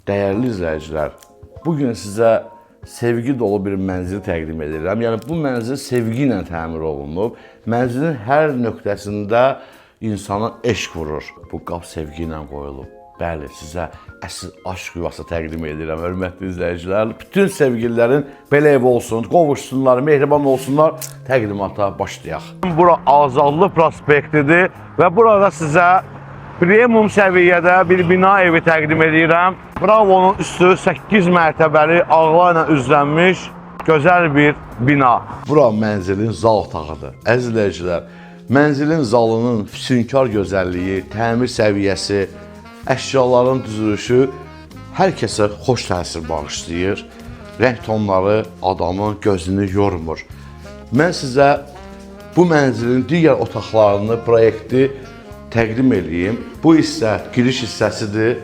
Dəyərli izləyicilər, bugün sizə sevgi dolu bir mənzil təqdim edirəm. Yəni bu mənzil sevgi ilə təmir olunub. Mənzilin hər nöqtəsində insana eşq vurur. Bu qap sevgi ilə qoyulub. Bəli, sizə əsl aşk yuvası təqdim edirəm, hörmətli izləyicilər. Bütün sevgililərin belə ev olsun, qovuşsunlar, mehriban olsunlar. Təqdimata başlayaq. Bura Azadlıq prospektidir və burada sizə premium səviyyədə bir bina evi təqdim edirəm. Bravo'nun üstü 8 mərtəbəli, ağlarla üzlənmiş gözəl bir bina. Bura mənzilin zal otağıdır. Əziz izləyicilər, mənzilin zalının füsunkar gözəlliyi, təmir səviyyəsi, əşyaların düzülüşü hər kəsə xoş təsir bağışlayır. Rəng tonları adamın gözünü yormur. Mən sizə bu mənzilin digər otaqlarını, proyekti təqdim edeyim. Bu hissə giriş hissəsidir.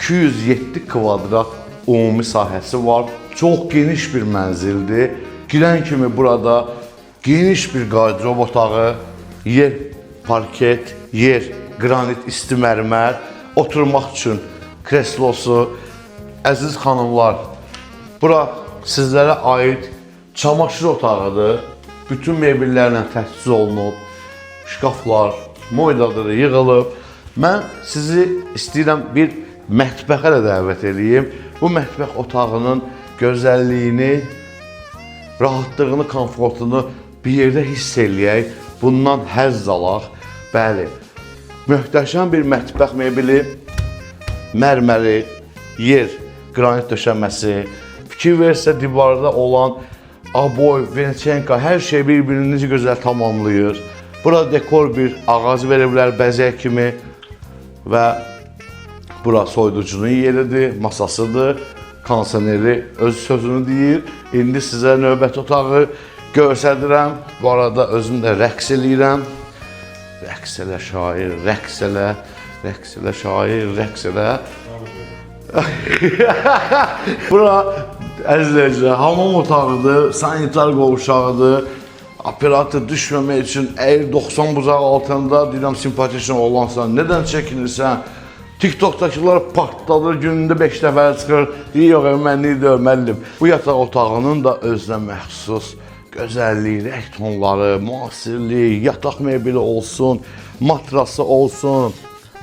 207 kvadrat ümumi sahəsi var. Çox geniş bir mənzildir. Girən kimi burada geniş bir qardırob otağı, yer parket, yer qranit isti mərmər, oturmaq üçün kreslosu. Əziz xanımlar, bura sizlərə aid çamaşır otağıdır. Bütün mebellərlə təchiz olunub, şkaflar, moydadır, yığılıb. Mən sizi istəyirəm bir mətbəxə də dəvət edeyim. Bu mətbəx otağının gözəlliyini, rahatlığını, komfortunu bir yerdə hiss eləyək. Bundan həzz alaq. Bəli, möhtəşəm bir mətbəx mebeli, mərməri, yer, qranit döşəməsi, fikir versə divarda olan aboy, vençenka, hər şey bir-birini gözəl tamamlayır. Burada dekor bir ağac veriblər bəzək kimi və bura soyuducunun yeridir, masasıdır, kondisioneri öz sözünü deyir. İndi sizə növbəti otağı göstərirəm. Bu arada özüm də rəqs eləyirəm. Rəqs elə şair, rəqs elə, rəqs elə şair, rəqs elə. Bura əzizləyicilər, hamam otağıdır, sanitar qovuşağıdır. Operator düşməmək üçün əgər 90 buzaq altında deyirəm simpatişən olansan, nədən çəkinirsən? TikTok'dakılar partladır, günündə 5 dəfə çıxır, deyir, yox, mənlik deyil, müəllim. Bu yataq otağının da özünə məxsus gözəlliyi, rəng tonları, müasirliyi, yataq mebeli olsun, matrası olsun,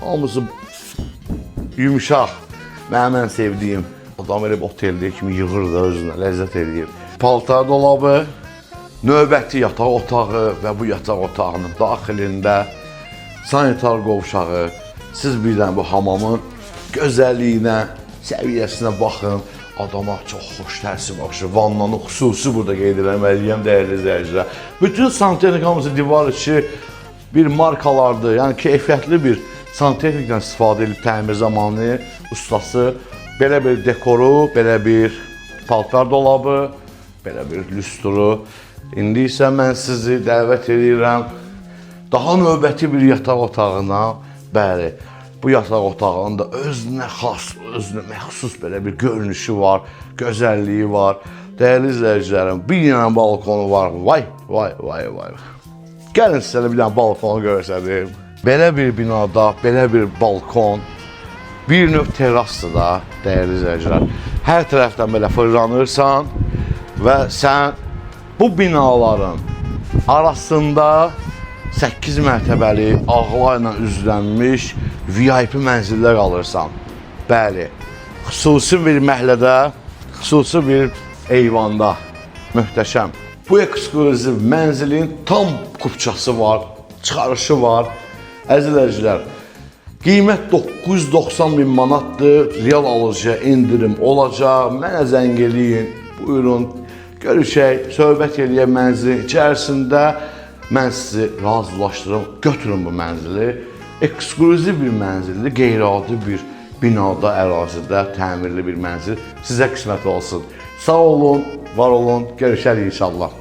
hamısı yumuşaq. Mənim sevdiyim adam elə oteldə kimi yığır da özünə, ləzzət edir. Paltar dolabı, növbəti yataq otağı və bu yataq otağının daxilində sanitar qovuşağı. Siz birdən bu hamamın gözəlliyinə, səviyyəsinə baxın. Adama çox xoş təsir baxışır. Vannanı xüsusi burada qeyd eləməliyəm, dəyərli izləyicilər. Bütün santexnikamızı divar içi bir markalardır. Yəni keyfiyyətli bir santexnikdən istifadə edib təmir zamanı ustası belə bir dekoru, belə bir paltar dolabı, belə bir lüstru. İndi isə mən sizi dəvət edirəm daha növbəti bir yataq otağına. Bəli, bu yataq otağının da özünə xas, özünə məxsus belə bir görünüşü var, gözəlliyi var. Dəyərli izləyicilərim, bir dənə balkonu var. Vay, vay, vay, vay. Gəlin sizə bir dənə balkonu göstərim. Belə bir binada, belə bir balkon, bir növ terasdır da, dəyərli izləyicilər. Hər tərəfdən belə fırlanırsan və sən bu binaların arasında 8 mərtəbəli, ağlarla üzlənmiş VIP mənzillər alırsan. Bəli, xüsusi bir məhəllədə, xüsusi bir eyvanda. Möhtəşəm. Bu ekskluziv mənzilin tam kupçası var, çıxarışı var. Əzizləyicilər, qiymət 990 min manatdır. Real alıcıya indirim olacaq. Mənə zəng eləyin, buyurun, görüşək, söhbət eləyək mənzilin içərisində. Mən sizi razılaşdırım, götürün bu mənzili. Ekskluziv bir mənzildir, qeyri-adi bir binada, ərazidə təmirli bir mənzil sizə qismət olsun. Sağ olun, var olun, görüşərik inşallah.